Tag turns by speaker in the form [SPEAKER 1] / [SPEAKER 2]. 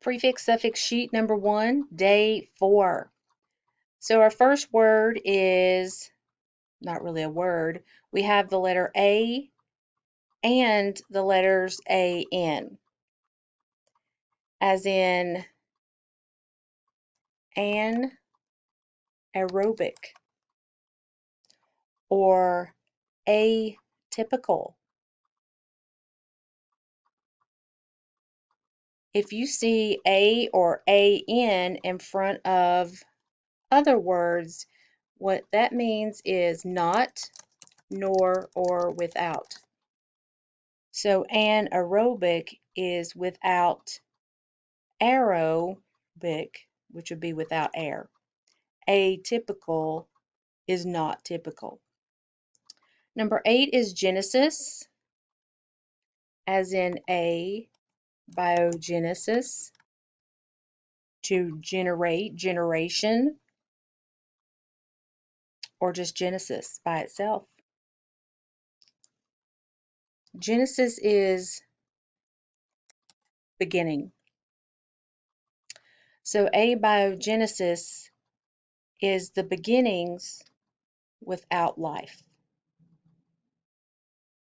[SPEAKER 1] Prefix suffix sheet number 1, day 4. So our first word is not really a word. We have the letter A and the letters AN, as in anaerobic or atypical. If you see A or AN in front of other words, what that means is not, nor, or without. So anaerobic is without aerobic, which would be without air. Atypical is not typical. Number 8 is Genesis, as in biogenesis, to generate, generation, or just Genesis by itself. Genesis is beginning. So abiogenesis is the beginnings without life.